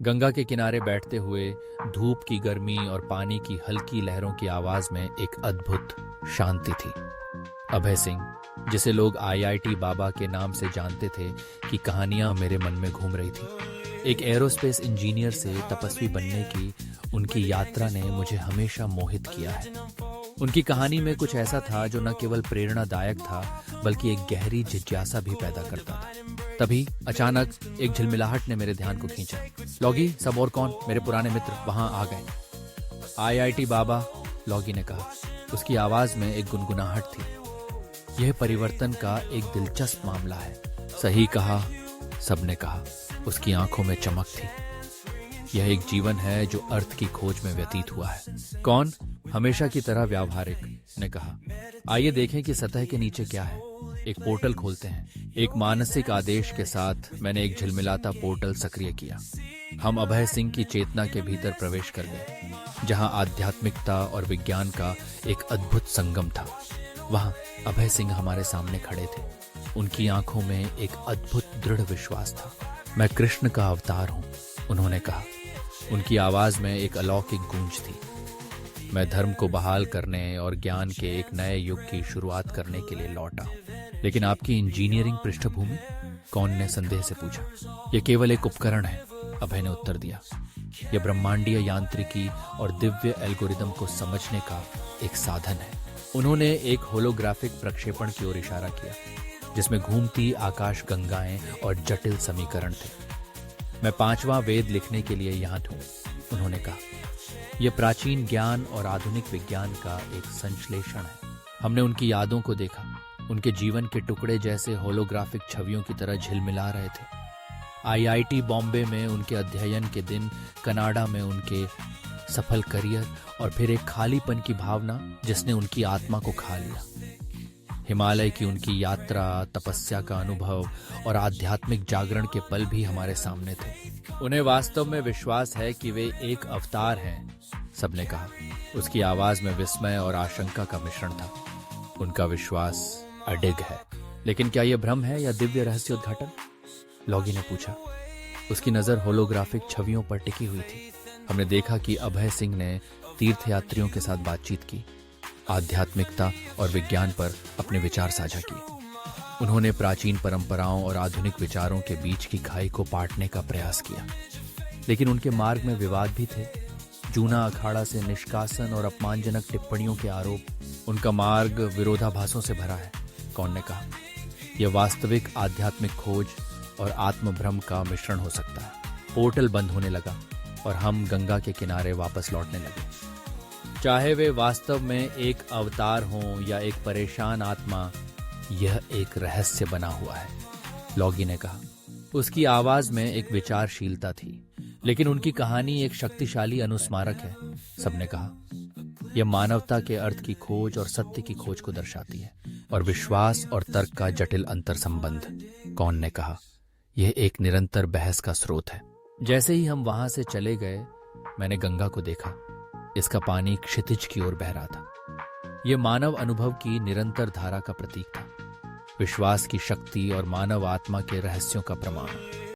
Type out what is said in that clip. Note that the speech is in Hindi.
गंगा के किनारे बैठते हुए धूप की गर्मी और पानी की हल्की लहरों की आवाज में एक अद्भुत शांति थी। अभय सिंह, जिसे लोग आईआईटी बाबा के नाम से जानते थे, की कहानियां मेरे मन में घूम रही थी। एक एरोस्पेस इंजीनियर से तपस्वी बनने की उनकी यात्रा ने मुझे हमेशा मोहित किया है। उनकी कहानी में कुछ ऐसा था जो न केवल प्रेरणादायक था बल्कि एक गहरी जिज्ञासा भी पैदा करता था। तभी अचानक एक झिलमिलाहट ने मेरे ध्यान को खींचा। लॉगी, सब और कौन? मेरे पुराने मित्र वहां आ गए। आईआईटी बाबा, लॉगी ने कहा। उसकी आवाज में एक गुनगुनाहट थी। यह परिवर्तन का एक दिलचस्प मामला है। सही कहा, सबने कहा। उसकी आंखों में चमक थी। यह एक जीवन है जो अर्थ की खोज में व्यतीत हुआ है। कौन? हमेशा की तरह व्यावहारिक, ने कहा। आइए देखें कि सतह के नीचे क्या है। एक पोर्टल खोलते हैं। एक मानसिक आदेश के साथ मैंने एक झिलमिलाता पोर्टल सक्रिय किया। हम अभय सिंह की चेतना के भीतर प्रवेश कर गए, जहां आध्यात्मिकता और विज्ञान का एक अद्भुत संगम था। वहां अभय सिंह हमारे सामने खड़े थे। उनकी आंखों में एक अद्भुत दृढ़ विश्वास था। मैं कृष्ण का अवतार हूं, उन्होंने कहा। उनकी आवाज में एक अलौकिक गूंज थी। मैं धर्म को बहाल करने और ज्ञान के एक नए युग की शुरुआत करने के लिए लौटा। लेकिन आपकी इंजीनियरिंग पृष्ठभूमि? कौन ने संदेह से पूछा। यह केवल एक उपकरण है, अभय ने उत्तर दिया। यह ब्रह्मांडीय यांत्रिकी और दिव्य एल्गोरिदम को समझने का एक साधन है। उन्होंने एक होलोग्राफिक प्रक्षेपण की ओर इशारा किया, जिसमें घूमती आकाश गंगाएं और जटिल समीकरण थे। मैं 5वां वेद लिखने के लिए यहां हूं, उन्होंने कहा। यह प्राचीन ज्ञान और आधुनिक विज्ञान का एक संश्लेषण है। हमने उनकी यादों को देखा। उनके जीवन के टुकड़े जैसे होलोग्राफिक छवियों की तरह झिलमिला रहे थे। आईआईटी बॉम्बे में उनके अध्ययन के दिन, कनाडा में उनके सफल करियर और फिर एक खालीपन की भावना जिसने उनकी आत्मा को खा लिया। हिमालय की उनकी यात्रा, तपस्या का अनुभव और आध्यात्मिक जागरण के पल भी हमारे सामने थे। उन्हें वास्तव में विश्वास है कि वे एक अवतार हैं, सबने कहा। उसकी आवाज में विस्मय और आशंका का मिश्रण था। उनका विश्वास अडिग है। लेकिन क्या यह भ्रम है या दिव्य रहस्योद्घाटन? लॉगी ने पूछा। उसकी नजर होलोग्राफिक छवियों पर टिकी हुई थी। हमने देखा कि अभय सिंह ने तीर्थयात्रियों के साथ बातचीत की, आध्यात्मिकता और विज्ञान पर अपने विचार साझा किए। उन्होंने प्राचीन परंपराओं और आधुनिक विचारों के बीच की खाई को पाटने का प्रयास किया। लेकिन उनके मार्ग में विवाद भी थे। जूना अखाड़ा से निष्कासन और अपमानजनक टिप्पणियों के आरोप। उनका मार्ग विरोधाभासों से भरा है, कौन ने कहा। यह वास्तविक आध्यात्मिक खोज और आत्मभ्रम का मिश्रण हो सकता है। पोर्टल बंद होने लगा और हम गंगा के किनारे वापस लौटने लगे। चाहे वे वास्तव में एक अवतार हों या एक परेशान आत्मा, यह एक रहस्य बना हुआ है, लॉगी ने कहा। उसकी आवाज में एक विचारशीलता थी। लेकिन उनकी कहानी एक शक्तिशाली अनुस्मारक है, सबने कहा। यह मानवता के अर्थ की खोज और सत्य की खोज को दर्शाती है, और विश्वास और तर्क का जटिल अंतर संबंध, कौन ने कहा। यह एक निरंतर बहस का स्रोत है। जैसे ही हम वहां से चले गए, मैंने गंगा को देखा। इसका पानी क्षितिज की ओर बह रहा था। यह मानव अनुभव की निरंतर धारा का प्रतीक था, विश्वास की शक्ति और मानव आत्मा के रहस्यों का प्रमाण।